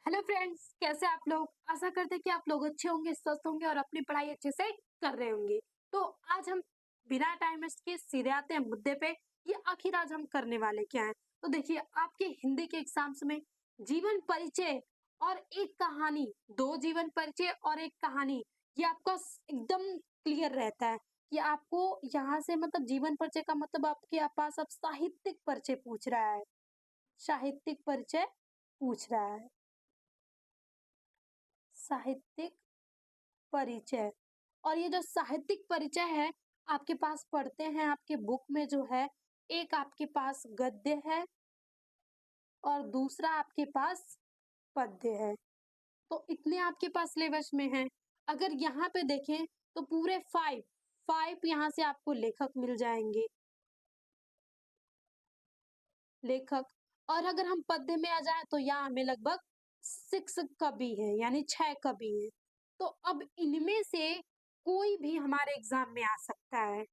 Hello friends, कैसे आप लोग। आशा करते हैं कि आप लोग अच्छे होंगे, स्वस्थ होंगे और अपनी पढ़ाई अच्छे से कर रहे होंगे। तो आज हम बिना टाइम वेस्ट के सीधे आते हैं मुद्दे पे कि आखिर आज हम करने वाले क्या हैं। तो देखिए, आपके हिंदी के एग्जाम्स में जीवन परिचय और एक कहानी, दो जीवन परिचय और एक कहानी, ये आपका एकदम क्लियर रहता है कि आपको यहाँ से मतलब जीवन परिचय का मतलब आपके पास अब साहित्यिक परिचय पूछ रहा है। साहित्यिक परिचय पूछ रहा है। साहित्यिक परिचय। और ये जो साहित्यिक परिचय है, आपके पास पढ़ते हैं आपके बुक में जो है, एक आपके पास गद्य है और दूसरा आपके पास पद्य है। तो इतने आपके पास सिलेबस में हैं। अगर यहाँ पे देखें तो पूरे 5 यहाँ से आपको लेखक मिल जाएंगे। लेखक। और अगर हम पद्य में आ जाए तो यहाँ हमें लगभग 6 कवि है, यानी 6 कवि हैं। तो अब इनमें से कोई भी हमारे एग्जाम में आ सकता है।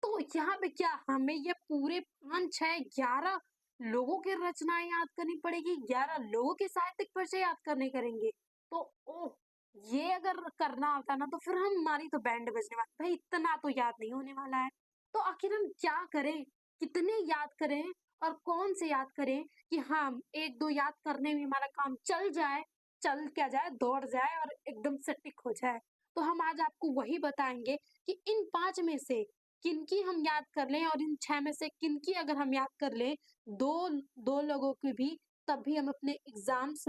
तो यहाँ पे क्या हमें ये पूरे 5, 6, 11 लोगों की रचनाएं याद करनी पड़ेगी, 11 लोगों के साहित्यिक परिचय याद करने करेंगे। तो ओह, ये अगर करना होता ना तो फिर हमारी तो बैंड बजने वाली, भाई इतना तो याद नहीं होने वाला है। तो आखिर हम क्या करें, कितने याद करें और कौन से याद करें कि हाँ, एक दो याद करने में हमारा काम चल जाए, चल क्या जाए, दौड़ जाए और एकदम से टिक हो जाए। तो हम आज आपको वही बताएंगे कि इन 5 में से किनकी हम याद कर लें और इन 6 में से किनकी अगर हम याद कर लें, 2 2 लोगों की भी, तब भी हम अपने एग्ज़ाम्स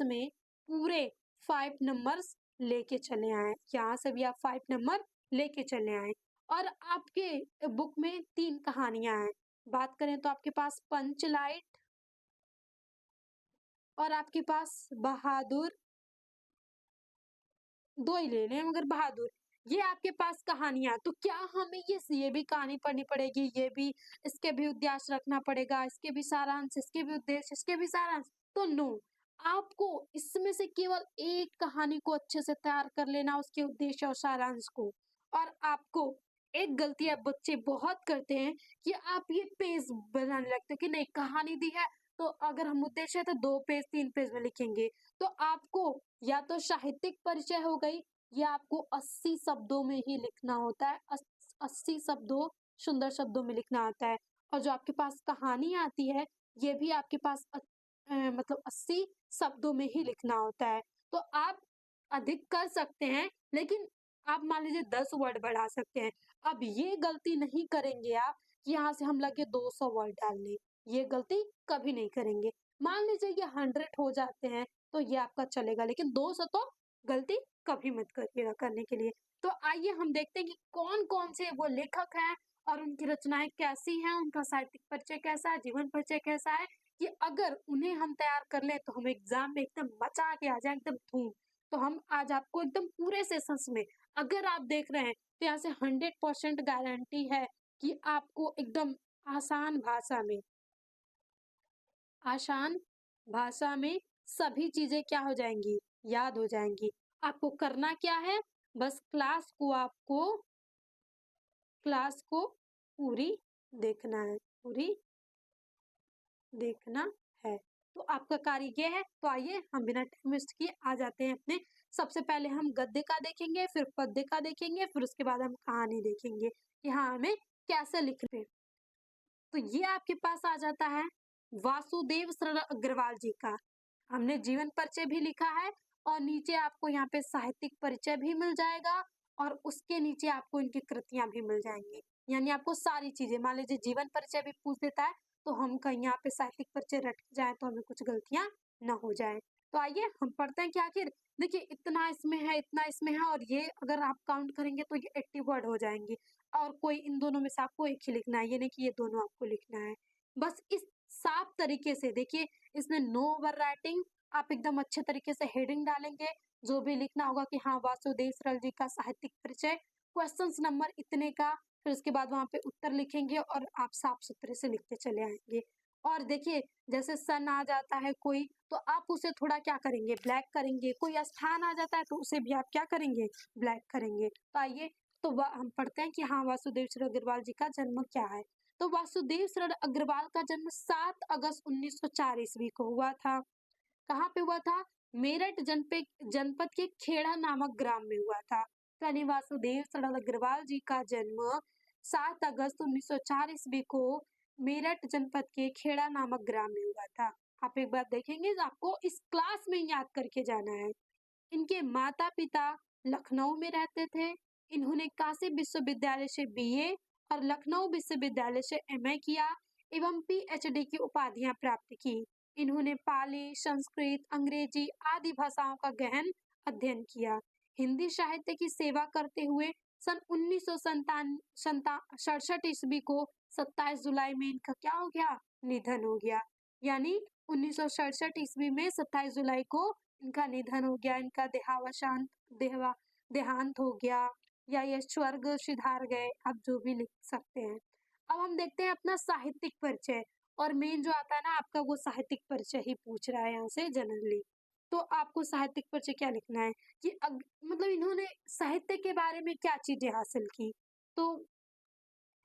में पूरे 5 नंबर्स लेके चले आएँ। यहाँ से भी आप 5 नंबर लेके चले आएँ। और आपके बुक में 3 कहानियाँ हैं। बात करें तो आपके पास पंचलाइट और आपके पास बहादुर, 2 ही ले लें मगर बहादुर। ये आपके पास कहानियाँ, तो क्या हमें ये भी कहानी पढ़नी पड़ेगी, ये भी, इसके भी उद्देश्य रखना पड़ेगा, इसके भी सारांश, इसके भी उद्देश्य, इसके भी सारांश? तो नो, आपको इसमें से केवल एक कहानी को अच्छे से तैयार कर लेना, उसके उद्देश्य और सारांश को। और आपको एक गलती आप बच्चे बहुत करते हैं कि आप ये पेज बनाने लगते हैं कि नहीं, कहानी दी है तो अगर हम उद्देश्य है तो 2 पेज 3 पेज में लिखेंगे। तो आपको या तो साहित्यिक परिचय हो गई, या आपको 80 शब्दों में ही लिखना होता है। 80 शब्दों, सुंदर शब्दों में लिखना होता है। और जो आपके पास कहानी आती है, ये भी आपके पास मतलब 80 शब्दों में ही लिखना होता है। तो आप अधिक कर सकते हैं, लेकिन आप मान लीजिए 10 वर्ड बढ़ा सकते हैं। अब ये गलती नहीं करेंगे आप कि यहाँ से हम लगे 200 वर्ड डालने, ये गलती कभी नहीं करेंगे। मान लीजिए ये 100 हो जाते हैं तो ये आपका चलेगा, लेकिन 200 तो गलती कभी मत करिएगा करने के लिए। तो आइए हम देखते हैं कि कौन-कौन से वो लेखक हैं और उनकी रचनाएँ कैसी हैं, उनका साहित्यिक परिचय कैसा है, जीवन परिचय कैसा है, कि अगर उन्हें हम तैयार कर लें तो हम एग्ज़ाम में एकदम मचा के आ जाएँ, एकदम धूम। तो हम आज आपको एकदम पूरे सेशंस में, अगर आप देख रहे हैं तो यहाँ से 100% गारंटी है कि आपको एकदम आसान भाषा में आसान भाषा में सभी चीज़ें क्या हो जाएँगी, याद हो जाएँगी। आपको करना क्या है? बस क्लास को पूरी देखना है, पूरी देखना है। तो आपका कार्य ये है। तो आइए हम बिना टाइम वेस्ट किए आ जाते हैं अपने, सबसे पहले हम गद्य का देखेंगे, फिर पद्य का देखेंगे, फिर उसके बाद हम कहानी देखेंगे कि हाँ, हमें कैसे लिखना है। तो ये आपके पास आ जाता है वासुदेव शरण अग्रवाल जी का। हमने जीवन परिचय भी लिखा है और नीचे आपको यहाँ पे साहित्यिक परिचय भी मिल जाएगा और उसके नीचे आपको इनकी कृतियां भी मिल जाएंगी। यानी आपको सारी चीजें, मान लीजिए जीवन परिचय भी पूछ देता है तो हम कहीं यहाँ पे साहित्यिक परिचय रट जाए तो हमें कुछ गलतियां न हो जाए। तो आइए हम पढ़ते हैं कि आखिर देखिए, इतना इसमें है, इतना इसमें है, और ये अगर आप काउंट करेंगे तो ये 80 वर्ड हो जाएंगे। और कोई इन दोनों में से आपको एक ही लिखना है, ये नहीं कि ये दोनों आपको लिखना है। बस इस साफ तरीके से देखिए, इसमें नो ओवर राइटिंग, आप एकदम अच्छे तरीके से हेडिंग डालेंगे, जो भी लिखना होगा कि हाँ, वासुदेव सरल जी का साहित्यिक परिचय, क्वेश्चंस नंबर इतने का, फिर उसके बाद वहाँ पे उत्तर लिखेंगे और आप साफ-सुथरे से लिखते चले आएँगे। और देखिए, जैसे सन आ जाता है कोई, तो आप उसे थोड़ा क्या करेंगे, ब्लैक करेंगे, कोई स्थान आ जाता है तो उसे भी आप क्या करेंगे, ब्लैक करेंगे। तो आइए, तो हम पढ़ते हैं कि हाँ, वासुदेव शरण अग्रवाल जी का जन्म क्या है। तो वासुदेव शरण अग्रवाल का जन्म 7 अगस्त 1904 ईस्वी को हुआ था। कहाँ पे हुआ था? मेरठ जनपद के खेड़ा नामक ग्राम में हुआ था। यानी वासुदेव सरल अग्रवाल जी का जन्म 7 अगस्त 1904 ईस्वी को मेरठ जनपद के खेड़ा नामक ग्राम में हुआ था। आप एक बार देखेंगे तो आपको इस क्लास में याद करके जाना है। इनके माता-पिता लखनऊ में रहते थे। इन्होंने काशी विश्वविद्यालय से बीए और लखनऊ विश्वविद्यालय से एमए किया एवं पीएचडी की उपाधियां प्राप्त की। इन्होंने पाली, संस्कृत, अंग्रेजी आदि भाषाओं का गहन अध्ययन किया। हिंदी साहित्य की सेवा करते हुए सन 1967 ईस्वी को 27 जुलाई में इनका क्या हो गया? निधन हो गया। यानी 1967 ईस्वी में 27 जुलाई को इनका निधन हो गया, इनका देहांत हो गया या ये स्वर्ग सिधार गए, आप जो भी लिख सकते हैं। अब हम देखते हैं अपना साहित्यिक परिचय और मेन जो आता है ना आपका वो साहित्यिक परिचय ही पूछ रहा है यहाँ से जनरली। तो आपको साहित्यिक परिचय क्या लिखना है कि मतलब इन्होंने साहित्य के बारे में क्या चीजें हासिल की। तो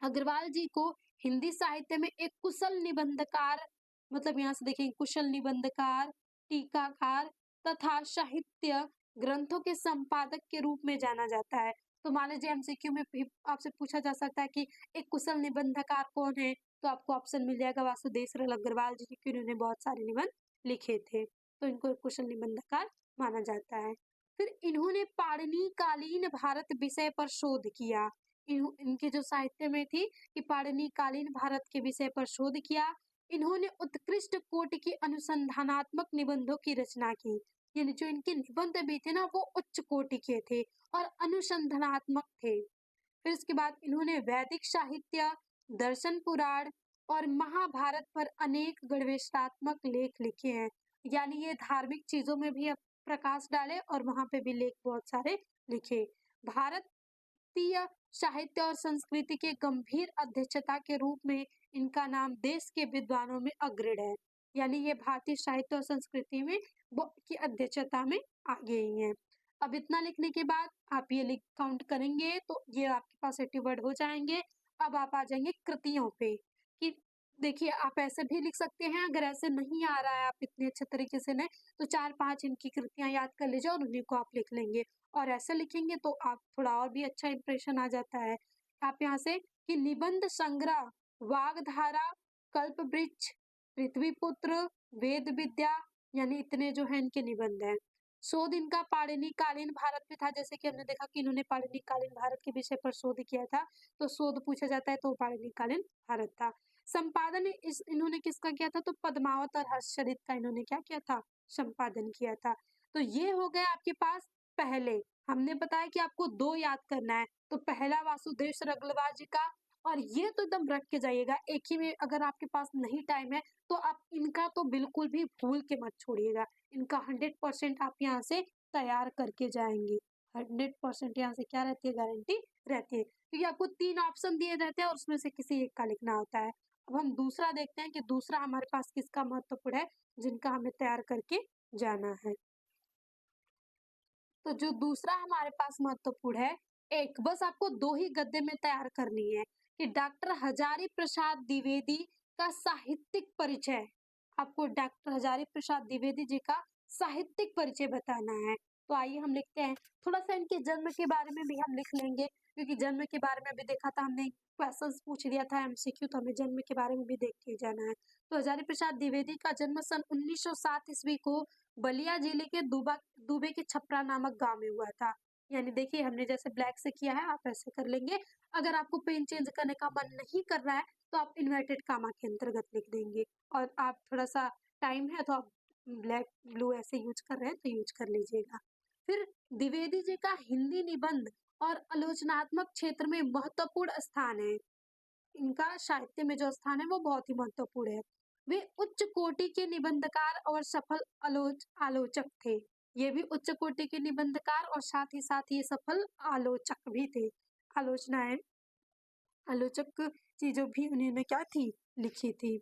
अग्रवाल जी को हिंदी साहित्य में एक कुशल निबंधकार, मतलब यहाँ से देखें कुशल निबंधकार, टीकाकार तथा साहित्य ग्रंथों के संपादक के रूप में जाना जाता है। तो मान लीजिए एमसीक्यू में भी आपसे पूछा जा सकता है कि एक कुशल निबंधकार कौन है, तो आपको ऑप्शन मिल जाएगा वासुदेव सरल अग्रवाल जी, क्योंकि उन्होंने बहुत सारे निबंध लिखे थे, तो इनको एक कुशल निबंधकार माना जाता है। फिर इन्होंने पाणिनिकालीन भारत विषय पर शोध किया। इनके जो साहित्य में थी कि पाणिनिकालीन भारत के विषय पर शोध किया। इन्होंने उत्कृष्ट कोटि की अनुसंधानात्मक निबंधों की रचना की। यानी जो इनके निबंध भी थे ना वो उच्च कोटि के थे और अनुसंधानात्मक थे। फिर इसके बाद इन्होंने वैदिक साहित्य, दर्शन पुराण और महाभारत पर अनेक गणवेशात्मक लेख लिखे हैं। यानी ये धार्मिक चीजों में भी प्रकाश डाले और वहां पे भी लेख बहुत सारे लिखे। भारतीय साहित्य और संस्कृति के गंभीर अध्यक्षता के रूप में इनका नाम देश के विद्वानों में अग्रणी है। यानी ये भारतीय साहित्य और संस्कृति में की अध्यक्षता में आ गई हैं। अब इतना लिखने के बाद आप ये लिख काउंट करेंगे तो ये आपके पास 80 वर्ड हो जाएंगे। अब आप आ जाएंगे कृतियों पे कि देखिए आप ऐसे भी लिख सकते हैं, अगर ऐसे नहीं आ रहा है आप इतने अच्छे तरीके से नहीं तो 4-5 इनकी कृतियां याद कर लीजिए और उन्हीं को आप लिख लेंगे और ऐसे लिखेंगे तो आप थोड़ा और भी अच्छा इंप्रेशन आ जाता है। आप यहाँ से कि निबंध संग्रह, वागधारा, कल्पवृक्ष, पृथ्वीपुत्र, वेद विद्या, यानी इतने जो है इनके निबंध हैं। शोध इनका पाणिनिकालीन भारत पे था, जैसे कि हमने देखा कि इन्होंने पाणिनिकालीन भारत के विषय पर शोध किया था, तो शोध पूछा जाता है तो पाणिनिकालीन भारत था। संपादन इन्होंने किसका किया था? तो पद्मावत और हर्षचरित का इन्होंने क्या किया था? संपादन किया था। तो ये हो गया आपके पास पहले। हमने बताया कि आपको 2 याद करना है, तो पहला वासुदेव सरल जी का, और ये तो एकदम रख के जाइएगा एक ही में। अगर आपके पास नहीं टाइम है तो आप इनका तो बिल्कुल भी भूल के मत छोड़िएगा, इनका 100% आप यहाँ से तैयार करके जाएंगे। 100% यहाँ से क्या रहती है? गारंटी रहती है, क्योंकि आपको 3 ऑप्शन दिए रहते हैं और उसमें से किसी एक का लिखना होता है। अब हम दूसरा देखते हैं कि दूसरा हमारे पास किसका महत्वपूर्ण है जिनका हमें तैयार करके जाना है। तो जो दूसरा हमारे पास महत्वपूर्ण है, एक बस आपको 2 ही गद्य में तैयार करनी है कि डॉक्टर हजारी प्रसाद द्विवेदी का साहित्यिक परिचय। आपको डॉक्टर हजारी प्रसाद द्विवेदी जी का साहित्यिक परिचय बताना है। तो आइए हम लिखते हैं। थोड़ा सा इनके जन्म के बारे में भी हम लिख लेंगे, क्योंकि जन्म के बारे में भी देखा था हमने, क्वेश्चंस पूछ लिया था एमसीक्यू, तो हमें जन्म के बारे में भी देख के जाना है। तो हजारी प्रसाद द्विवेदी का जन्म सन 1907 ईस्वी को बलिया जिले के दुबे के छपरा नामक गांव में हुआ था। यानी देखिए हमने जैसे ब्लैक से किया है आप ऐसे कर लेंगे। अगर आपको पेन चेंज करने का मन नहीं कर रहा है तो आप इन्वर्टेड कामा के अंतर्गत लिख देंगे, और आप थोड़ा सा टाइम है तो आप ब्लैक ब्लू ऐसे यूज कर रहे हैं तो यूज कर लीजिएगा। फिर द्विवेदी जी का हिंदी निबंध और आलोचनात्मक क्षेत्र में महत्वपूर्ण स्थान है। इनका साहित्य में जो स्थान है वो बहुत ही महत्वपूर्ण है। वे उच्च कोटि के निबंधकार और सफल आलोचक थे। ये भी उच्च कोटि के निबंधकार और साथ ही ये सफल आलोचक भी थे। आलोचनाएं, आलोचक चीजों भी उन्होंने क्या थी? लिखी थी।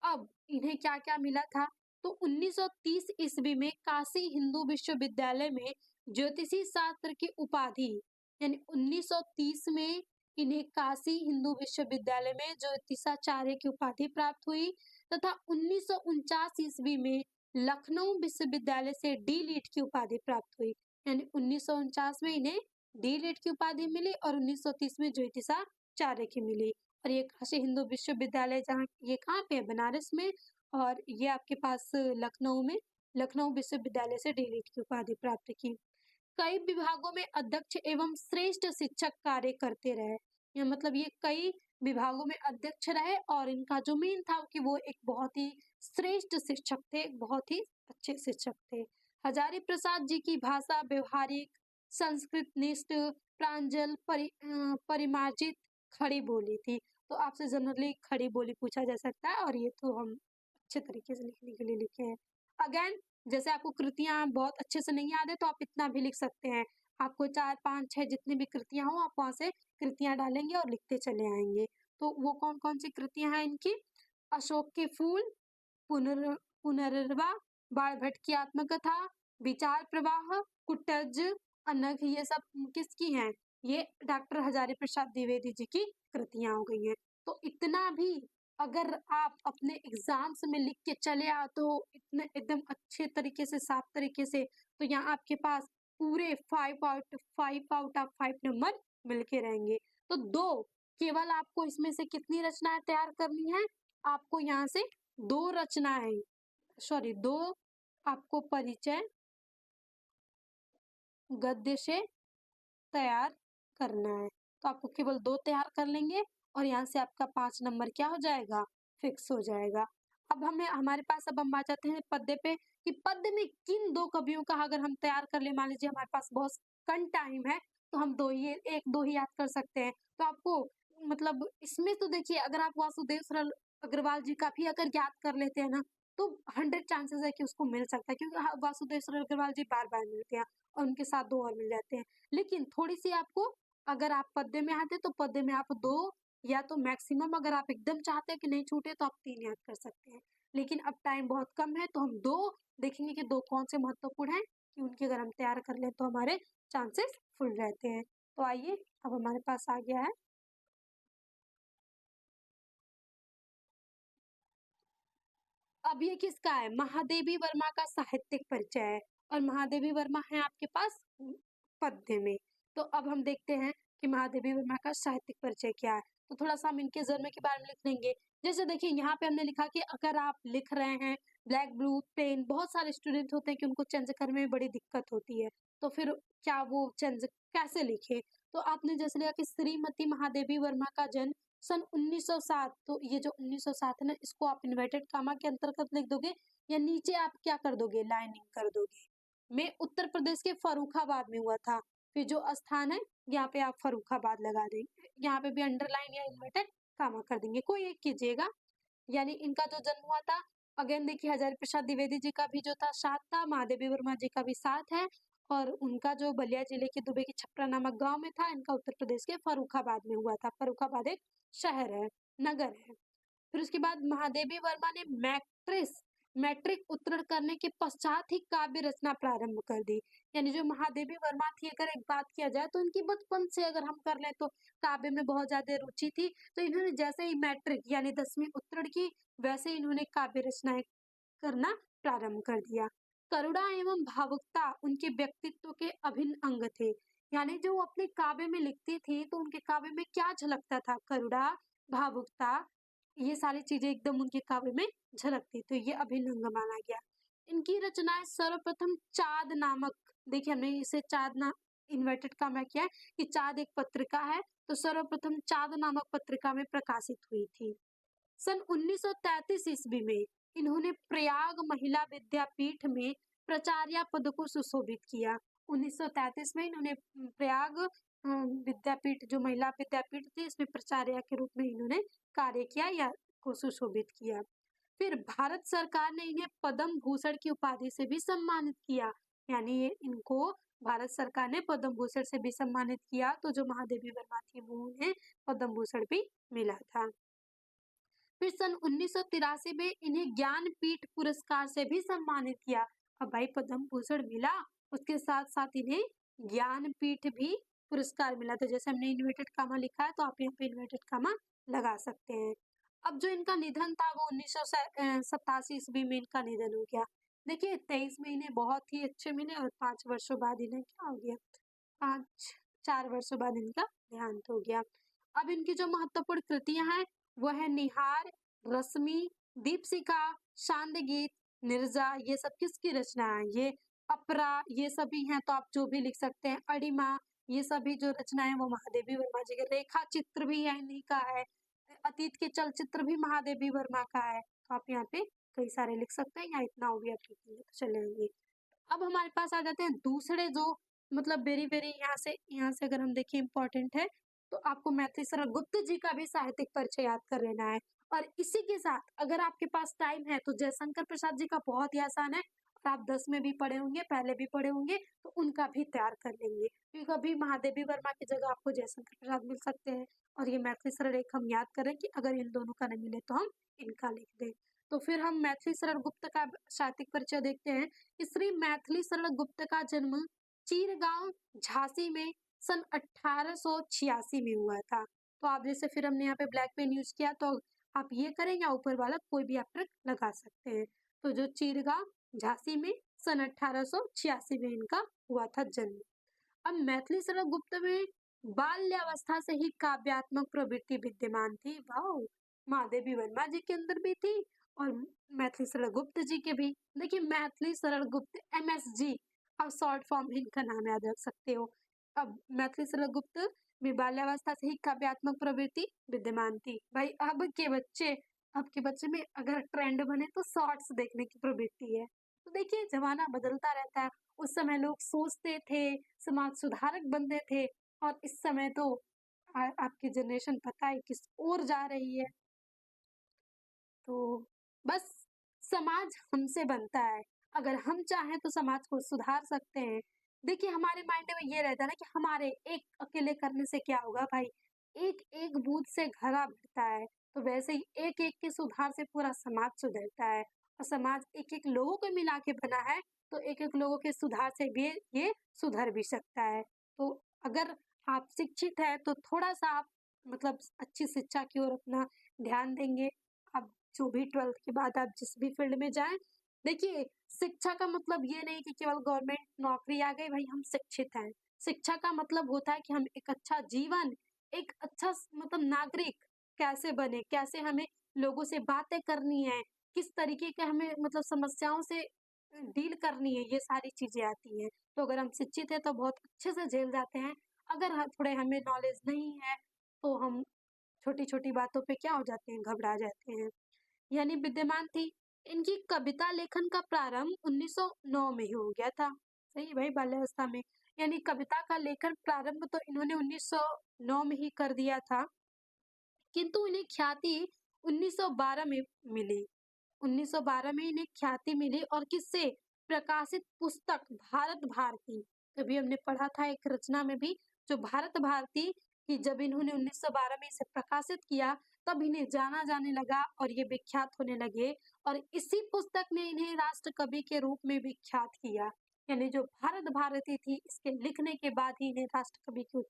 अब इन्हें क्या-क्या मिला था? तो 1930 ईस्वी में काशी हिंदू विश्वविद्यालय में ज्योतिषी शास्त्र की उपाधि, यानी 1930 में इन्हें काशी हिंदू विश्वविद्यालय में ज्योतिषाचार्य की उपाधि प्राप्त हुई तथा 1949 ईस्वी में लखनऊ विश्वविद्यालय से डी लिट की उपाधि प्राप्त हुई। यानी 1949 में इन्हें डी लिट की उपाधि मिली और 1930 में ज्योतिषाचार्य की मिली। और ये काशी हिंदू विश्वविद्यालय जहाँ ये कहाँ पे है? बनारस में। और ये आपके पास लखनऊ में, लखनऊ विश्वविद्यालय से डी लिट की उपाधि प्राप्त की। कई विभागों में अध्यक्ष एवं श्रेष्ठ शिक्षक कार्य करते रहे। या मतलब ये कई विभागों में अध्यक्ष रहे और इनका जो मेन था कि वो एक बहुत ही श्रेष्ठ शिक्षक थे, एक बहुत ही अच्छे शिक्षक थे। हजारी प्रसाद जी की भाषा व्यवहारिक, संस्कृत निष्ठ, प्रांजल, परिमार्जित खड़ी बोली थी। तो आपसे जनरली खड़ी बोली पूछा जा सकता है और ये तो हम अच्छे तरीके से लिखने के लिए लिखे हैं। अगेन, जैसे आपको कृतियां बहुत अच्छे से नहीं याद है तो आप इतना भी लिख सकते हैं। आपको 4, 5, 6 जितनी भी कृतियां हो आप वहां से कृतियां डालेंगे और लिखते चले आएंगे। तो वो कौन कौन सी कृतियां हैं इनकी? अशोक के फूल, पुनर पुनर्वा, बाण भट्ट की आत्मकथा, विचार प्रवाह, कुटज, अनघ, ये सब किसकी हैं? ये डॉक्टर हजारी प्रसाद द्विवेदी जी की कृतियां हो गई हैं। तो इतना भी अगर आप अपने एग्जाम्स में लिख के चले आओ तो इतने एकदम अच्छे तरीके से, साफ तरीके से, तो यहाँ आपके पास पूरे 5 आउट ऑफ 5 नंबर मिलके रहेंगे। तो दो, केवल आपको इसमें से कितनी रचनाएं तैयार करनी है? आपको यहाँ से 2 रचनाएं, सॉरी 2 आपको परिचय गद्य से तैयार करना है। तो आपको केवल 2 तैयार कर लेंगे और यहाँ से आपका 5 नंबर क्या हो जाएगा? फिक्स हो जाएगा। अब हमारे पास अब हम आ जाते हैं पद्य पे कि पद्य में किन 2 कवियों का अगर हम तैयार कर ले, मान लीजिए हमारे पास बहुत कम टाइम है तो हम 2 ही 1-2 ही याद कर सकते हैं। तो आपको मतलब इसमें तो देखिए अगर आप वासुदेव सरल अग्रवाल जी का भी अगर याद कर लेते हैं ना तो 100 चांसेस है कि उसको मिल सकता है, क्योंकि वासुदेव सरल अग्रवाल जी बार-बार मिलते हैं और उनके साथ 2 और मिल जाते हैं। लेकिन थोड़ी-सी आपको, अगर आप पद्य में आते तो पद्य में आप 2 या तो मैक्सिमम, अगर आप एकदम चाहते हैं कि नहीं छूटे तो आप 3 याद कर सकते हैं। लेकिन अब टाइम बहुत कम है तो हम 2 देखेंगे कि 2 कौन से महत्वपूर्ण हैं कि उनके अगर हम तैयार कर लें तो हमारे चांसेस फुल रहते हैं। तो आइए अब हमारे पास आ गया है अब ये किसका है? महादेवी वर्मा का साहित्यिक परिचय है और महादेवी वर्मा है आपके पास पद्य में। तो अब हम देखते हैं कि महादेवी वर्मा का साहित्यिक परिचय क्या है। तो थोड़ा सा हम इनके जन्म के बारे में लिख लेंगे। जैसे देखिए यहाँ पे हमने लिखा कि अगर आप लिख रहे हैं ब्लैक ब्लू पेन, बहुत सारे स्टूडेंट होते हैं कि उनको चेंज करने में बड़ी दिक्कत होती है, तो फिर क्या वो चेंज कैसे लिखे? तो आपने जैसे लिखा कि श्रीमती महादेवी वर्मा का जन्म सन 1907, तो ये जो 1907 है ना, इसको आप इन्वर्टेड कामा के अंतर्गत लिख दोगे या नीचे आप क्या कर दोगे? लाइनिंग कर दोगे। में उत्तर प्रदेश के फर्रुखाबाद में हुआ था। फिर जो स्थान है यहाँ पे आप फर्रुखाबाद लगा देंगे, यहाँ पे भी अंडरलाइन या इन्वर्टेड कामा कर देंगे, कोई एक कीजिएगा। यानी इनका जो जन्म हुआ था, अगेन देखिए हजारी प्रसाद द्विवेदी जी का भी जो था 7 था, महादेवी वर्मा जी का भी 7 है और उनका जो बलिया जिले के दुबे के छपरा नामक गांव में था, इनका उत्तर प्रदेश के फर्रुखाबाद में हुआ था। फर्रुखाबाद एक शहर है, नगर है। फिर उसके बाद महादेवी वर्मा ने मैट्रिक उत्तीर्ण करने के पश्चात ही काव्य रचना प्रारंभ कर दी। यानी जो महादेवी वर्मा थी, अगर एक बात किया जाए तो उनकी बचपन से अगर हम कर लें तो काव्य में बहुत ज्यादा रुचि थी। तो इन्होंने जैसे ही मैट्रिक यानी 10वीं उत्तीर्ण की, वैसे ही इन्होंने काव्य रचनाएं करना प्रारंभ कर दिया। करुणा एवं भावुकता उनके व्यक्तित्व के अभिन्न अंग थे। यानी जो वो अपने काव्य में लिखती थी तो उनके काव्य में क्या झलकता था? करुणा, भावुकता, ये सारी चीजें एकदम उनके काव्य में झलकती, तो ये अभिन्न अंग माना गया। इनकी रचनाएं सर्वप्रथम चाँद नामक, देखिए हमने इसे चाँद ना इन्वर्टेड कामा किया है कि चाँद एक पत्रिका है, तो सर्वप्रथम चाँद नामक पत्रिका में प्रकाशित हुई थी। सन 1933 ईस्वी में इन्होंने प्रयाग महिला विद्यापीठ में प्राचार्य पद को सुशोभित किया। 1933 में इन्होंने प्रयाग विद्यापीठ, जो महिला विद्यापीठ थी, इसमें प्राचार्य के रूप में इन्होंने कार्य किया या को सुशोभित किया। फिर भारत सरकार ने इन्हें पद्म भूषण की उपाधि से भी सम्मानित किया। यानी इनको भारत सरकार ने पद्म भूषण से भी सम्मानित किया। तो जो महादेवी वर्मा थी वो उन्हें पद्म भूषण भी मिला था। फिर सन 1983 में इन्हें ज्ञानपीठ पुरस्कार से भी सम्मानित किया। अब भाई पद्म भूषण मिला, उसके साथ साथ इन्हें ज्ञानपीठ भी पुरस्कार मिला। तो जैसे हमने इन्वर्टेड कामा लिखा है तो आप यहाँ पे इन्वर्टेड कामा लगा सकते हैं। अब जो इनका निधन था वो 1987 ईस्वी में इनका निधन हो गया। देखिए 23 महीने बहुत ही अच्छे मिले और 5 वर्षों बाद इन्हें क्या हो गया, 5 4 वर्षों बाद इनका देहांत हो गया। अब इनकी जो महत्वपूर्ण कृतियाँ हैं, वो है निहार, रश्मि, दीपशिखा, शांतिगीत, नीरजा, ये सब किसकी रचना है? ये अपरा, ये सभी हैं, तो आप जो भी लिख सकते हैं। अणिमा, ये सभी जो रचनाएँ हैं वो महादेवी वर्मा जी के। रेखा चित्र भी है इन्हीं का है। अतीत के चलचित्र भी महादेवी वर्मा का है। तो आप यहाँ पे कई सारे लिख सकते हैं या इतना हो भी आप लिखेंगे तो चलेंगे। अब हमारे पास आ जाते हैं दूसरे जो मतलब वेरी-वेरी यहाँ से अगर हम देखें इम्पोर्टेंट है, तो आपको मैथिली शरण गुप्त जी का भी साहित्यिक परिचय याद कर लेना है। और इसी के साथ अगर आपके पास टाइम है तो जयशंकर प्रसाद जी का बहुत ही आसान है और आप 10 में भी पढ़े होंगे, पहले भी पढ़े होंगे, तो उनका भी तैयार कर लेंगे। क्योंकि अभी महादेवी वर्मा की जगह आपको जयशंकर प्रसाद मिल सकते हैं और ये मैथिली शरण एक हम याद करें कि अगर इन दोनों का नहीं मिले तो हम इनका लिख दें। तो फिर हम मैथिली शरण गुप्त का साहित्यिक परिचय देखते हैं। श्री मैथिली शरण गुप्त का जन्म चीरगांव झांसी में सन 1886 में हुआ था। तो आप जैसे फिर हमने यहाँ पे ब्लैक पेन यूज किया तो आप ये करें या ऊपर वाला कोई भी आप ट्रिक लगा सकते हैं। तो जो चीरगांव झांसी में सन 1886 में इनका हुआ था जन्म। अब मैथिली शरण गुप्त में बाल्यावस्था से ही काव्यात्मक प्रवृत्ति विद्यमान थी। वाओ! महादेवी वर्मा जी के अंदर भी थी और मैथिली शरण गुप्त जी के भी। देखिए मैथिली शरण गुप्त MSG, आप शॉर्ट फॉर्म में इनका नाम याद रख सकते हो। अब मैथिली शरण गुप्त में बाल्यावस्था से ही काव्यात्मक प्रवृत्ति विद्यमान थी। भाई अब के बच्चे में अगर ट्रेंड बने तो शॉर्ट्स देखने की प्रवृत्ति है। तो देखिए ज़माना बदलता रहता है। उस समय लोग सोचते थे, समाज सुधारक बनते थे और इस समय तो आपकी जनरेशन पता है किस ओर जा रही है। तो बस समाज हमसे बनता है। अगर हम चाहें तो समाज को सुधार सकते हैं। देखिए हमारे माइंड में ये रहता है ना कि हमारे एक अकेले करने से क्या होगा भाई? एक-एक बूँद से घड़ा भरता है। तो वैसे ही एक-एक के सुधार से पूरा समाज सुधरता है और समाज एक-एक लोगों को मिला के बना है, तो एक-एक लोगों के सुधार से भी ये सुधर भी सकता है। तो अगर आप शिक्षित हैं तो थोड़ा-सा आप मतलब अच्छी शिक्षा की ओर अपना ध्यान देंगे। आप जो भी 12th के बाद आप जिस भी फील्ड में जाएँ, देखिए शिक्षा का मतलब ये नहीं कि केवल गवर्नमेंट नौकरी आ गई, भई हम शिक्षित हैं। शिक्षा का मतलब होता है कि हम एक अच्छा जीवन, एक अच्छा मतलब नागरिक कैसे बने, कैसे हमें लोगों से बातें करनी है, किस तरीके के हमें मतलब समस्याओं से डील करनी है, ये सारी चीज़ें आती हैं। तो अगर हम शिक्षित हैं तो बहुत अच्छे से झेल जाते हैं। अगर थोड़े हमें नॉलेज नहीं है, तो हम छोटी-छोटी बातों पे क्या हो जाते हैं, घबरा जाते हैं। यानी विद्यमान थी। इनकी कविता लेखन का प्रारंभ 1909 में ही हो गया था। सही है भाई बाल्यावस्था में। यानी कविता का लेखन प्रारंभ तो इन्होंने 1909 में ही कर दिया था, किंतु इन्हें ख्याति 1912 में मिली। 1912 में इन्हें ख्याति मिली और किससे? प्रकाशित पुस्तक भारत भारती। तभी हमने पढ़ा था एक रचना में भी, जो भारत भारती कि जब इन्होंने 1912 में इसे प्रकाशित किया, तब इन्हें जाना जाने लगा और ये विख्यात होने लगे और इसी पुस्तक ने इन्हें राष्ट्र कवि के रूप में विख्यात किया। यानी जो भारत भारती थी, इसके लिखने के बाद ही इन्हें राष्ट्र कवि की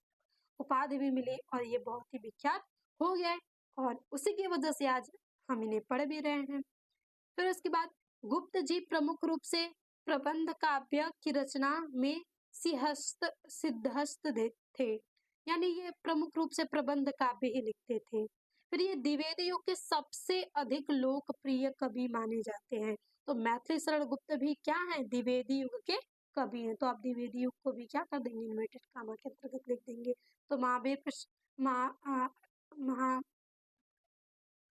उपाधि भी मिली और ये बहुत ही विख्यात हो गए और उसी की वजह से आज हम इन्हें पढ़ भी रहे हैं। फिर उसके बाद गुप्त जी प्रमुख रूप से प्रबंध काव्य की रचना में सिद्धहस्त थे। यानी ये प्रमुख रूप से प्रबंध काव्य ही लिखते थे। फिर ये द्विवेदी युग के सबसे अधिक लोकप्रिय कवि माने जाते हैं। तो मैथिली शरण गुप्त भी क्या है? द्विवेदी युग के कवि हैं। तो आप द्विवेदी युग को भी क्या कर देंगे? इन्वर्टेड कामा के अंतर्गत लिख देंगे। तो महावीर महा महा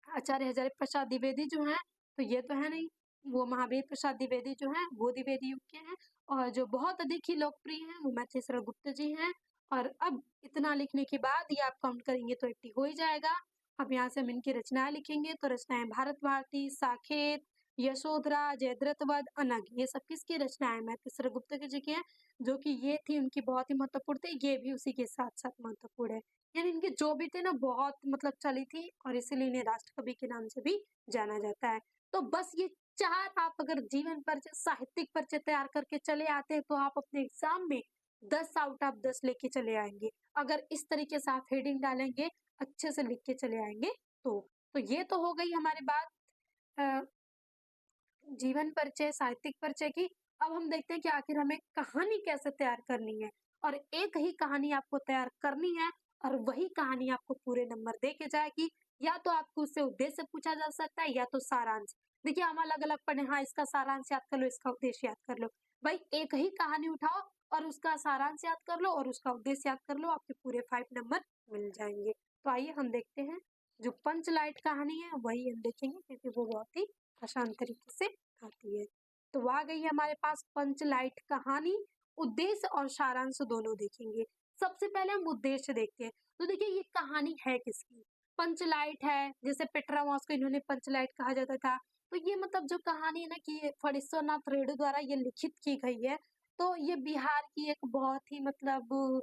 आचार्य हजारी प्रसाद द्विवेदी जो हैं, तो ये तो है नहीं, वो महावीर प्रसाद द्विवेदी जो हैं, वो द्विवेदी युग के हैं और जो बहुत अधिक ही लोकप्रिय हैं, वो मैथिली शरण गुप्त जी हैं। और अब इतना लिखने के बाद ये आप काउंट करेंगे तो 80 हो ही जाएगा। अब यहाँ से हम इनकी रचनाएँ लिखेंगे, तो रचनाएँ भारत भारती, साकेत, यशोधरा, जयद्रथ वध, अनग, ये सब किसकी रचनाएँ हैं? मैथिली शरण गुप्त जी की हैं, जो कि ये थी उनकी बहुत ही महत्वपूर्ण थी, ये भी उसी के साथ-साथ महत्वपूर्ण है। यानी इनके जो भी थे ना बहुत मतलब चली थी और इसीलिए इन्हें राष्ट्रकवि के नाम से भी जाना जाता है। तो बस ये 4 आप अगर जीवन परिचय, साहित्यिक परिचय तैयार करके चले आते हैं, तो आप अपने एग्ज़ाम में 10 आउट ऑफ 10 लेके चले आएँगे। अगर इस तरीके से आप हेडिंग डालेंगे, अच्छे से लिख के चले आएँगे तो। तो ये तो हो गई हमारी बात अ जीवन परिचय, साहित्यिक परिचय की। अब हम देखते हैं कि आखिर हमें कहानी कैसे तैयार करनी है और एक ही कहानी आपको तैयार करनी है और वही कहानी आपको पूरे नंबर दे के जाएगी। या तो आपको उससे उद्देश्य पूछा जा सकता है या तो सारांश। देखिए हम अलग-अलग पढ़े, हाँ, इसका सारांश याद कर लो, इसका उद्देश्य याद कर लो। भाई एक ही कहानी उठाओ और उसका सारांश याद कर लो और उसका उद्देश्य याद कर लो, आपके पूरे 5 नंबर मिल जाएँगे। तो आइए हम देखते हैं, जो पंचलाइट कहानी है वही हम देखेंगे क्योंकि वो बहुत ही आसान तरीके से आती है। तो आ गई है हमारे पास पंचलाइट कहानी। उद्देश्य और सारांश दोनों देखेंगे। सबसे पहले हम उद्देश्य देखते हैं। तो देखिए ये कहानी है किसकी? पंचलाइट है, जैसे पेट्रामास को इन्होंने पंचलाइट कहा जाता था। तो ये मतलब जो कहानी है ना कि फणीश्वरनाथ रेणु द्वारा ये लिखित की गई है। तो ये बिहार की एक बहुत ही मतलब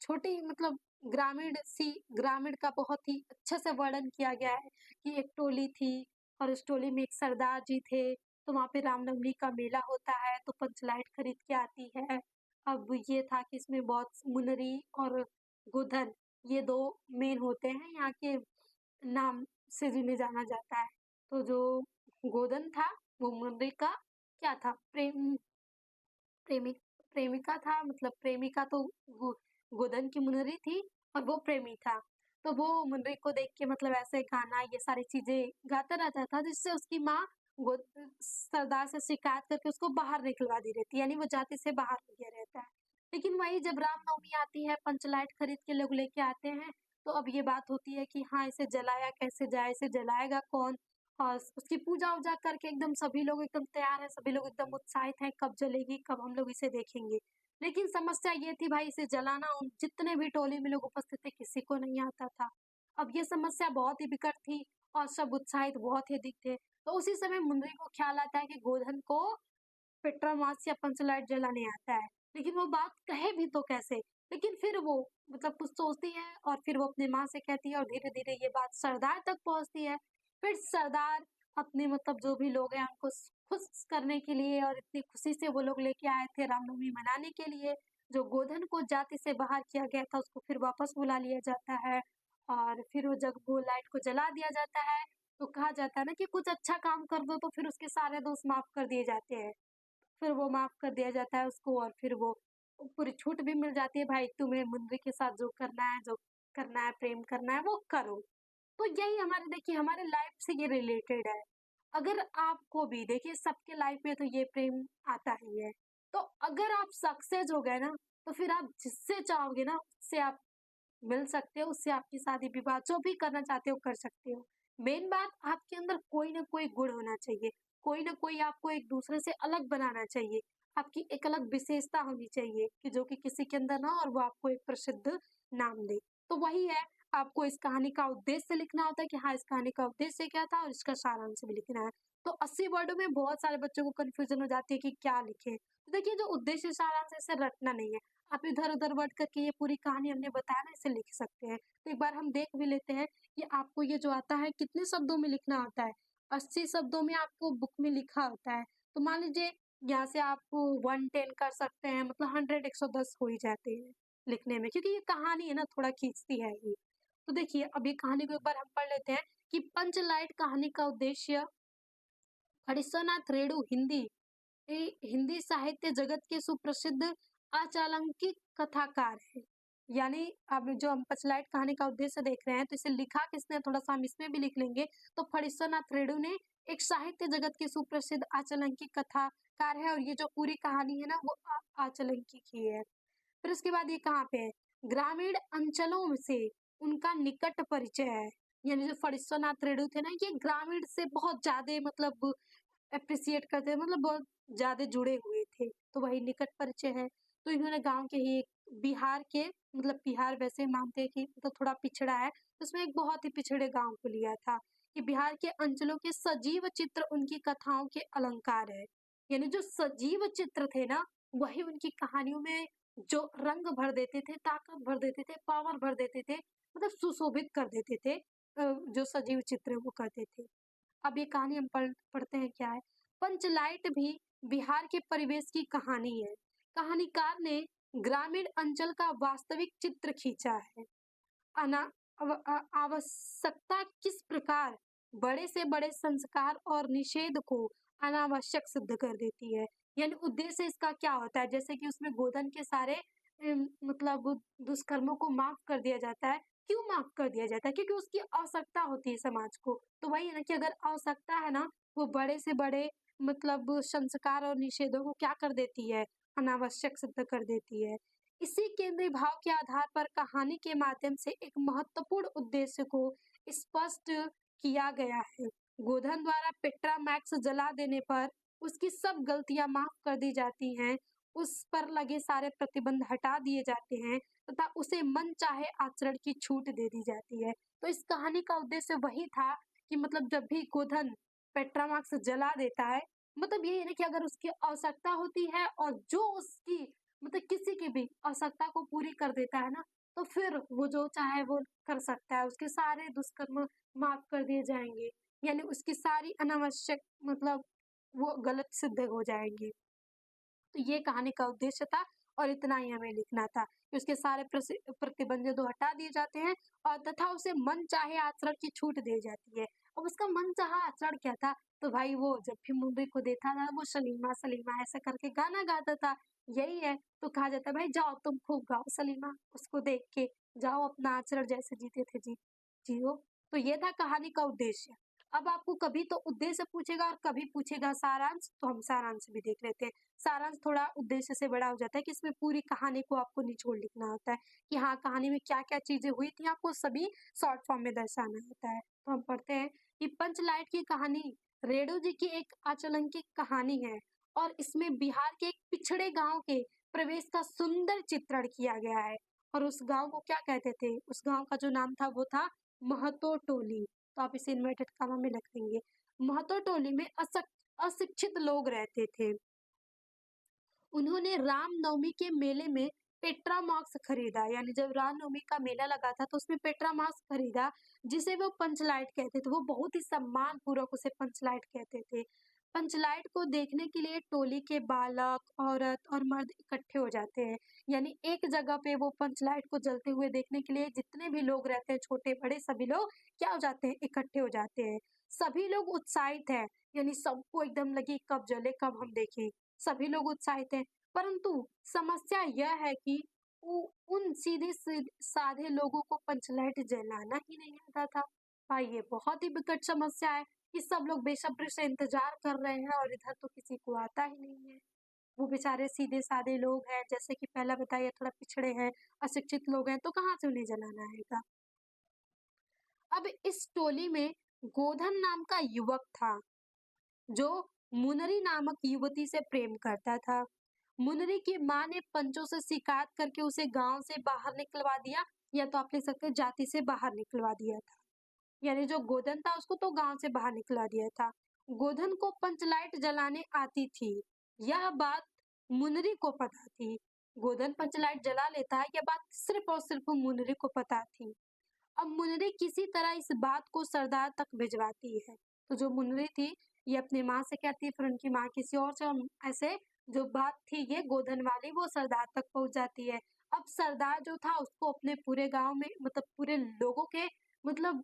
छोटी मतलब ग्रामीण का बहुत ही अच्छे से वर्णन किया गया है कि एक टोली थी और उस टोली में एक सरदार जी थे, तो वहाँ पे रामनवमी का मेला होता है, तो पंचलाइट खरीद के आती है। अब ये था कि इसमें बहुत मुनरी और गोधन, ये 2 मेन होते हैं यहाँ के नाम से जिन्हें जाना जाता है। तो जो गोधन था, वो मुनरी का क्या था? प्रेमिक प्रेमिका था, मतलब प्रेमिका तो गो गोधन की मुनरी थी और वो प्रेमी था। तो वो मुनरी को देख के मतलब ऐसे गाना ये सारी चीज़ें गाता रहता था, जिससे उसकी माँ गो सरदार से शिकायत करके उसको बाहर निकलवा दी रहती है, यानी वो जाति से बाहर हो गया रहता है। लेकिन वही जब रामनवमी आती है, पंचलाइट खरीद के लोग लेके आते हैं, तो अब ये बात होती है कि हाँ, इसे जलाया कैसे जाए, इसे जलाएगा कौन? और उसकी पूजा-वूजा करके एकदम सभी लोग एकदम तैयार हैं, सभी लोग एकदम उत्साहित हैं, कब जलेगी, कब हम लोग इसे देखेंगे। लेकिन समस्या ये थी भाई इसे जलाना उन जितने भी टोली में लोग उपस्थित थे, किसी को नहीं आता था। अब ये समस्या बहुत ही विकट थी और सब उत्साहित बहुत ही अधिक थे। तो उसी समय मुंदरी को ख्याल आता है कि गोधन को पेट्रोमास या पंचलाइट जलाने आता है। लेकिन वो बात कहे भी तो कैसे? लेकिन फिर वो मतलब कुछ सोचती है और फिर वो अपनी माँ से कहती है और धीरे-धीरे ये बात सरदार तक पहुँचती है। फिर सरदार अपने मतलब जो भी लोग हैं उनको खुश करने के लिए और इतनी खुशी से वो लोग लेके आए थे रामनवमी मनाने के लिए, जो गोधन को जाति से बाहर किया गया था उसको फिर वापस बुला लिया जाता है और फिर वो जब वो लाइट को जला दिया जाता है, तो कहा जाता है ना कि कुछ अच्छा काम कर दो तो फिर उसके सारे दोष माफ़ कर दिए जाते हैं। फिर वो माफ़ कर दिया जाता है उसको और फिर वो पूरी छूट भी मिल जाती है, भाई तुम्हें मुंदरी के साथ जो करना है, प्रेम करना है वो करो। तो यही हमारे देखिए हमारे लाइफ से ये रिलेटेड है। अगर आपको भी देखिए सबके लाइफ में तो ये प्रेम आता ही है। तो अगर आप सक्सेस हो गए ना, तो फिर आप जिससे चाहोगे ना उससे आप मिल सकते हो, उससे आपकी शादी-विवाह जो भी करना चाहते हो कर सकते हो। मेन बात आपके अंदर कोई न कोई गुण होना चाहिए, कोई न कोई आपको एक-दूसरे से अलग बनाना चाहिए। आपकी एक अलग विशेषता होनी चाहिए कि जो कि किसी के अंदर ना हो और वो आपको एक प्रसिद्ध नाम दे। तो वही है, आपको इस कहानी का उद्देश्य लिखना होता है कि हाँ, इस कहानी का उद्देश्य क्या था और इसका सारांश भी लिखना है। तो 80 वर्डों में बहुत सारे बच्चों को कन्फ्यूज़न हो जाती है कि क्या लिखें? तो देखिए जो उद्देश्य सारांश है इसे रटना नहीं है। आप इधर-उधर वर्ड करके ये पूरी कहानी हमने बताया ना इसे लिख सकते हैं। तो एक बार हम देख भी लेते हैं कि आपको ये जो आता है कितने शब्दों में लिखना होता है। 80 शब्दों में आपको बुक में लिखा होता है। तो मान लीजिए यहाँ से आप 110 कर सकते हैं मतलब 100 110 हो ही जाते हैं लिखने में क्योंकि ये कहानी है ना थोड़ा खींचती है ये। तो देखिए अब ये कहानी को एक बार हम पढ़ लेते हैं कि पंचलाइट कहानी का उद्देश्य हरीश्वरनाथ रेणु हिंदी साहित्य जगत के सुप्रसिद्ध अचालंकी कथाकार हैं। यानी अब जो हम पचलाइट कहानी का उद्देश्य देख रहे हैं तो इसे लिखा किसने थोड़ा सा हम इसमें भी लिख लेंगे तो फणीश्वरनाथ रेणु ने एक साहित्य जगत के सुप्रसिद्ध आचलंकी कथाकार है और ये जो पूरी कहानी है ना वो आचलंकी की है। फिर उसके बाद ये कहाँ पे है? ग्रामीण अंचलों में से उनका निकट परिचय है। यानी जो फणीश्वरनाथ रेणु थे ना ये ग्रामीण से बहुत ज़्यादा मतलब एप्रिशिएट करते हैं मतलब बहुत ज़्यादा जुड़े हुए थे, तो वही निकट परिचय है। तो इन्होंने गाँव के ही बिहार के मतलब बिहार वैसे मानते हैं कि मतलब थोड़ा पिछड़ा है, तो उसमें एक बहुत ही पिछड़े गाँव को लिया था, कि बिहार के अंचलों के सजीव चित्र उनकी कथाओं के अलंकार है। यानी जो सजीव चित्र थे ना, वही उनकी कहानियों में जो रंग भर देते थे, ताकत भर देते थे, पावर भर देते थे, मतलब सुशोभित कर देते थे जो सजीव चित्र वो करते थे। अब ये कहानी हम पढ़ते हैं क्या है। पंचलाइट भी बिहार के परिवेश की कहानी है। कहानीकार ने ग्रामीण अंचल का वास्तविक चित्र खींचा है। अना आवश्यकता किस प्रकार बड़े से बड़े संस्कार और निषेध को अनावश्यक सिद्ध कर देती है। यानी उद्देश्य इसका क्या होता है? जैसे कि उसमें गोधन के सारे मतलब दुष्कर्मों को माफ़ कर दिया जाता है। क्यों माफ़ कर दिया जाता है? क्योंकि उसकी आवश्यकता होती है समाज को। तो वही है ना कि अगर आवश्यकता है ना, वो बड़े से बड़े मतलब संस्कार और निषेधों को क्या कर देती है? अनावश्यक सिद्ध कर देती है। इसी केंद्रीय भाव के आधार पर कहानी के माध्यम से एक महत्वपूर्ण उद्देश्य को स्पष्ट किया गया है। गोधन द्वारा पेट्रा मैक्स जला देने पर उसकी सब गलतियां माफ कर दी जाती हैं, उस पर लगे सारे प्रतिबंध हटा दिए जाते हैं तथा उसे मनचाहे आचरण की छूट दे दी जाती है। तो इस कहानी का उद्देश्य वही था कि मतलब जब भी गोधन पेट्रा मैक्स जला देता है, मतलब यही है ना कि अगर उसकी आवश्यकता होती है और जो उसकी मतलब किसी की भी आवश्यकता को पूरी कर देता है ना, तो फिर वो जो चाहे वो कर सकता है, उसके सारे दुष्कर्म माफ कर दिए जाएँगे। यानी उसकी सारी अनावश्यक मतलब वो गलत सिद्ध हो जाएँगे। तो ये कहानी का उद्देश्य था और इतना ही हमें लिखना था कि उसके सारे प्रतिबंध तो हटा दिए जाते हैं और तथा उसे मनचाहे आचरण की छूट दी जाती है। अब उसका मनचाहा आचरण क्या था? तो भाई वो जब भी मुंबई को देखा था वो सलीमा सलीमा ऐसा करके गाना गाता था। यही है, तो कहा जाता है भाई जाओ तुम खूब गाओ सलीमा, उसको देख के जाओ अपना आचरण जैसे जीते थे जियो। तो ये था कहानी का उद्देश्य। अब आपको कभी तो उद्देश्य पूछेगा और कभी पूछेगा सारांश, तो हम सारांश भी देख लेते हैं। सारांश थोड़ा उद्देश्य से बड़ा हो जाता है कि इसमें पूरी कहानी को आपको निचोड़ लिखना होता है कि हाँ, कहानी में क्या-क्या चीज़ें हुई थी, आपको सभी शॉर्ट फॉर्म में दर्शाना होता है। तो हम पढ़ते हैं कि पंचलाइट की कहानी रेणु जी की एक आचलंकी कहानी है और इसमें बिहार के एक पिछड़े गाँव के प्रवेश का सुंदर चित्रण किया गया है और उस गाँव को क्या कहते थे? उस गाँव का जो नाम था वो था महतो टोली। तो आप इसे इन्वर्टेड कॉमा में रख देंगे। महतो टोली में अशिक्षित लोग रहते थे। उन्होंने रामनवमी के मेले में पेट्रा मार्क्स खरीदा, यानी जब रामनवमी का मेला लगा था तो उसमें पेट्रा मार्क्स खरीदा, जिसे वो पंचलाइट कहते थे। वो बहुत ही सम्मान पूर्वक उसे पंचलाइट कहते थे। पंचलाइट को देखने के लिए टोली के बालक, औरत और मर्द इकट्ठे हो जाते हैं। यानी एक जगह पे वो पंचलाइट को जलते हुए देखने के लिए जितने भी लोग रहते हैं, छोटे बड़े सभी लोग क्या हो जाते हैं? इकट्ठे हो जाते हैं। सभी लोग उत्साहित हैं, यानी सबको एकदम लगी कब जले कब हम देखें। सभी लोग उत्साहित हैं, परंतु समस्या यह है कि उन साधे लोगों को पंचलाइट जलाना ही नहीं आता था। भाई ये बहुत ही विकट समस्या है कि सब लोग बेसब्री से इंतजार कर रहे हैं और इधर तो किसी को आता ही नहीं है। वो बेचारे सीधे-साधे लोग हैं, जैसे कि पहला बताया थोड़ा पिछड़े हैं, अशिक्षित लोग हैं, तो कहाँ से उन्हें जलाना आएगा? अब इस टोली में गोधन नाम का युवक था, जो मुनरी नामक युवती से प्रेम करता था। मुनरी की माँ ने पंचों से शिकायत करके उसे गांव से बाहर निकलवा दिया, या तो आप लिख सकते हैं जाति से बाहर निकलवा दिया था। यानी जो गोधन था उसको तो गांव से बाहर निकलवा दिया था। गोधन को पंचलाइट जलाने आती थी, यह बात मुनरी को पता थी। गोधन पंचलाइट जला लेता है, यह बात सिर्फ और सिर्फ मुनरी को पता थी। अब मुनरी किसी तरह इस बात को सरदार तक भिजवाती है। तो जो मुनरी थी, ये अपनी माँ से कहती है, फिर उनकी माँ किसी और से, और ऐसे जो बात थी ये गोधन वाली वो सरदार तक पहुँच जाती है। अब सरदार जो था उसको अपने पूरे गाँव में मतलब पूरे लोगों के मतलब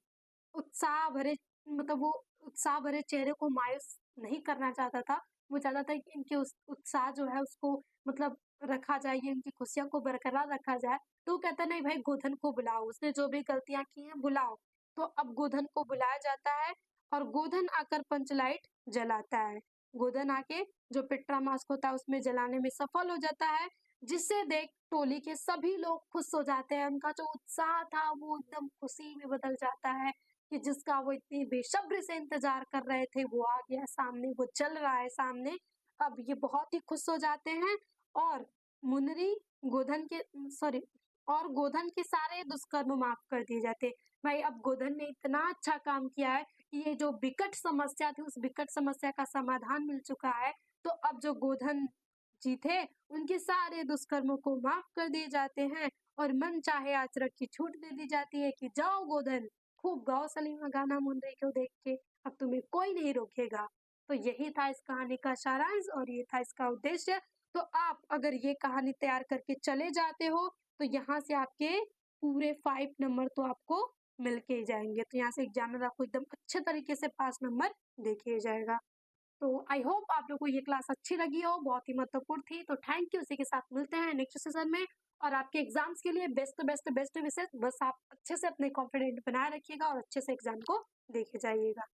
उत्साह भरे मतलब वो उत्साह भरे चेहरे को मायूस नहीं करना चाहता था। वो चाहता था कि इनके उस उत्साह जो है उसको मतलब रखा जाए, ये इनकी खुशियों को बरकरार रखा जाए। तो वो कहता है नहीं भाई गोधन को बुलाओ, उसने जो भी गलतियाँ की हैं बुलाओ। तो अब गोधन को बुलाया जाता है और गोधन आकर पंचलाइट जलाता है। गोधन आके जो पिट्रा मास्क होता है उसमें जलाने में सफल हो जाता है, जिसे देख टोली के सभी लोग खुश हो जाते हैं। उनका जो उत्साह था वो एकदम खुशी में बदल जाता है कि जिसका वो इतनी बेसब्री से इंतजार कर रहे थे वो आ गया सामने, वो चल रहा है सामने। अब ये बहुत ही खुश हो जाते हैं और मुनरी गोधन के सॉरी और गोधन के सारे दुष्कर्म माफ कर दिए जाते हैं। भाई अब गोधन ने इतना अच्छा काम किया है कि ये जो विकट समस्या थी उस विकट समस्या का समाधान मिल चुका है। तो अब जो गोधन जी थे उनके सारे दुष्कर्मों को माफ कर दिए जाते हैं और मन चाहे आचरण की छूट दे दी जाती है कि जाओ गोधन खूब गाओ सलीमा गाना मुंडे को देख के, अब तुम्हें कोई नहीं रोकेगा। तो यही था इस कहानी का सारांश और ये था इसका उद्देश्य। तो आप अगर ये कहानी तैयार करके चले जाते हो तो यहाँ से आपके पूरे 5 नंबर तो आपको मिल के ही जाएँगे। तो यहाँ से एग्ज़ामिनर आपको एकदम अच्छे तरीके से पास नंबर दे के जाएगा। तो आई होप आप लोग को ये क्लास अच्छी लगी हो, बहुत ही महत्वपूर्ण थी। तो थैंक यू, इसी के साथ मिलते हैं नेक्स्ट सेशन में। और आपके एग्जाम्स के लिए बेस्ट बेस्ट बेस्ट विशेष। बस आप अच्छे से अपने कॉन्फिडेंट बनाए रखिएगा और अच्छे से एग्जाम को देके जाइएगा।